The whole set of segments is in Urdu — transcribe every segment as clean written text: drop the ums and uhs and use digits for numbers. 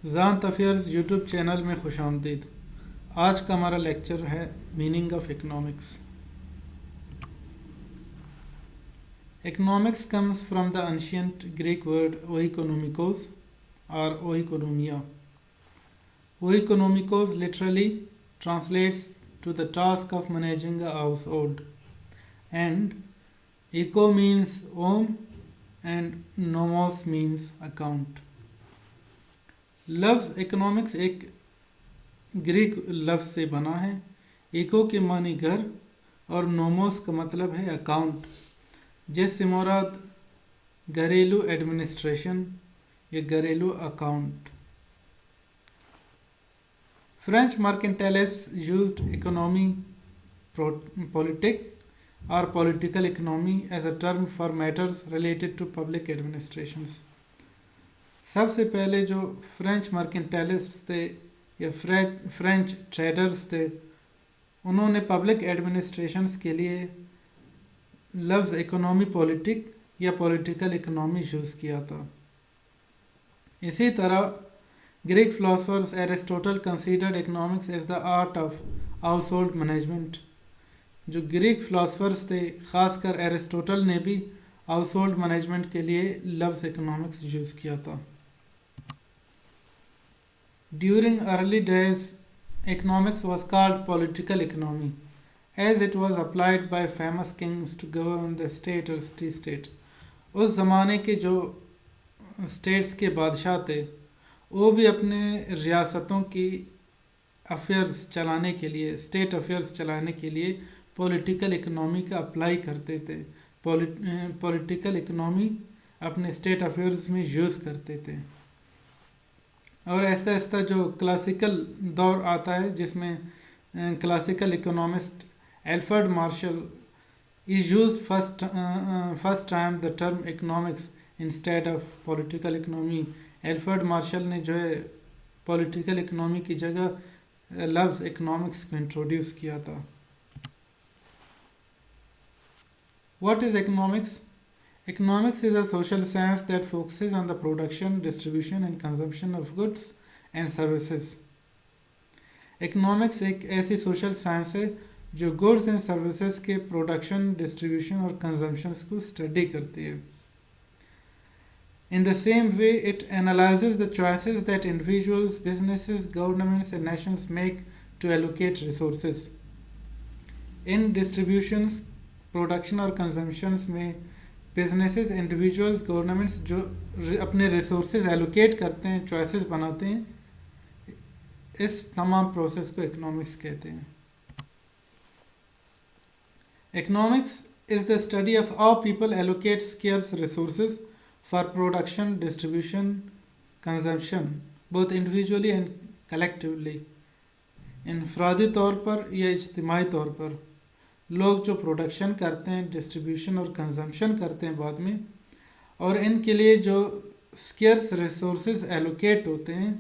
ذانت افیئرز یوٹیوب چینل میں خوش آمدید۔ آج کا ہمارا لیکچر ہے meaning of economics. Economics comes from the ancient Greek word oikonomikos اور oikonomia. Oikonomikos literally translates to the task of managing a household, and eco means ohm and nomos means account۔ لفظ اکنامکس ایک گریک لفظ سے بنا ہے۔ ایکو کے معنی گھر اور نوموس کا مطلب ہے اکاؤنٹ، جس سے مراد گھریلو ایڈمنسٹریشن یا گھریلو account. French mercantilist used economy politic or political economy as a term for matters related to public administrations۔ سب سے پہلے جو فرینچ مرکنٹیلسٹ تھے یا فرینچ ٹریڈرز تھے، انہوں نے پبلک ایڈمنسٹریشنز کے لیے لفظ اکنامی پولیٹک یا پولیٹیکل اکنامی یوز کیا تھا۔ اسی طرح Greek philosophers Aristotle considered economics as the art of house hold management. جو گریک فلاسفرز تھے، خاص کر ایرسٹوٹل نے بھی ہاؤس ہولڈ مینجمنٹ کے لیے لفظ اکنامکس یوز کیا تھا۔ During early days, economics was called political economy, as it was applied by famous kings to govern the state or city-state۔ اس زمانے کے جو اسٹیٹس کے بادشاہ تھے، وہ بھی اپنے ریاستوں کی افیئرز چلانے کے لیے، اسٹیٹ افیئرز چلانے کے لیے پولیٹیکل اکنامی کا اپلائی کرتے تھے۔ پولیٹیکل اکنامی اپنے اسٹیٹ افیئرز میں یوز کرتے تھے۔ اور ایسا ایسا جو کلاسیکل دور آتا ہے، جس میں classical economist Alfred Marshall use first time the term economics instead of political economy. Alfred Marshall نے جو ہے پولیٹیکل اکنامی کی جگہ لفظ اکنامکس کو انٹروڈیوس کیا تھا۔ What is economics? Economics is a social science that focuses on the production, distribution and consumption of goods and services۔ Economics ایک ایسی سوشل سائنس ہے جو گڈز اینڈ سروسز کے پروڈکشن، ڈسٹریبیوشن اور کنزمپشنس کو اسٹڈی کرتی ہے۔ In the same way, it analyzes the choices that individuals, businesses, governments and nations make to allocate resources۔ In distributions, production اور کنزمپشنس میں بزنسز، انڈیویجولز، گورنمنٹس جو اپنے ریسورسز ایلوکیٹ کرتے ہیں، چوائسز بناتے ہیں، اس تمام پروسیس کو اکنامکس کہتے ہیں۔ Economics is the study of how people allocate اسکیئرس resources for production, distribution, consumption, both individually and collectively. انفرادی طور پر یا اجتماعی طور پر لوگ جو پروڈکشن کرتے ہیں، ڈسٹریبیوشن اور کنزمپشن کرتے ہیں بعد میں، اور ان کے لیے جو اسکیئرس ریسورسز ایلوکیٹ ہوتے ہیں،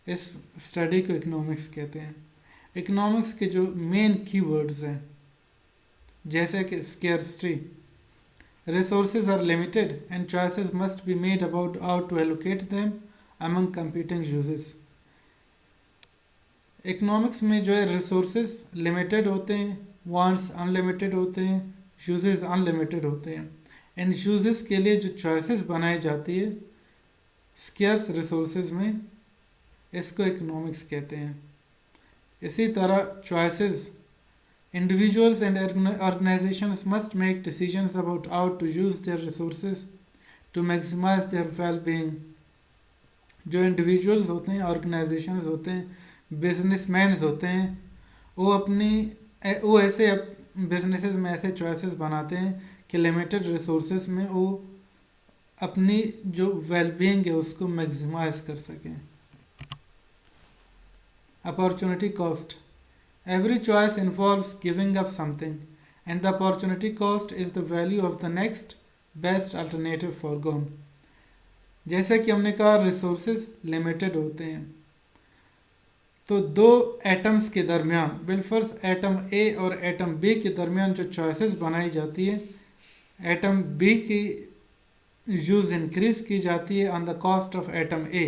اس اسٹڈی کو اکنامکس کہتے ہیں۔ اکنامکس کے جو مین کی ورڈز ہیں، جیسے کہ scarcity, resources are limited and choices must be made about how to allocate them among competing uses. Economics میں جو ہے ریسورسز لمیٹڈ ہوتے ہیں، وانٹس ان لمیٹڈ ہوتے ہیں، یوزز ان لمیٹڈ ہوتے ہیں۔ ان یوزز کے لیے جو چوائسز بنائی جاتی ہے اسکیئرس ریسورسز میں، اس کو اکنامکس کہتے ہیں۔ اسی طرح choices, individuals and organizations must make decisions about how to use their resources to maximize their well being. جو انڈیویجولز ہوتے ہیں، آرگنائزیشنز ہوتے ہیں، بزنس مینز ہوتے ہیں، وہ ایسے بزنسز میں ایسے چوائسز بناتے ہیں کہ لمیٹڈ ریسورسز میں وہ اپنی جو ویل بینگ ہے اس کو میکسیمائز کر سکیں۔ Opportunity cost, every choice involves giving up something and the opportunity cost is the value of the next best alternative forgone. جیسے کہ ہم نے کہا ریسورسز لمیٹڈ ہوتے ہیں، تو دو ایٹمز کے درمیان، بالفرض ایٹم اے اور ایٹم بی کے درمیان جو چوائسز بنائی جاتی ہے، ایٹم بی کی یوز انکریز کی جاتی ہے on the cost of item A,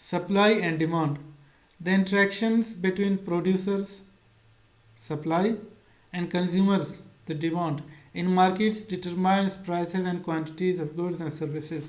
Supply and demand. The interactions between producers, supply, and consumers, the demand, in markets determines prices and quantities of goods and services.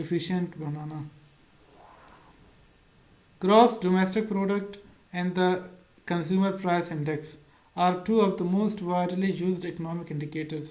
efficient banana. Gross domestic product and the consumer price index are two of the most widely used economic indicators.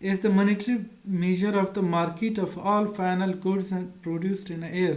is the monetary measure of the market of all final goods produced in a year.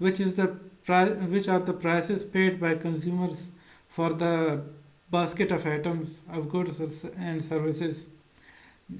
which are the prices paid by consumers for the basket of items of goods and services.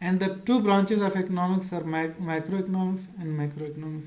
And the two branches of economics are microeconomics and macroeconomics.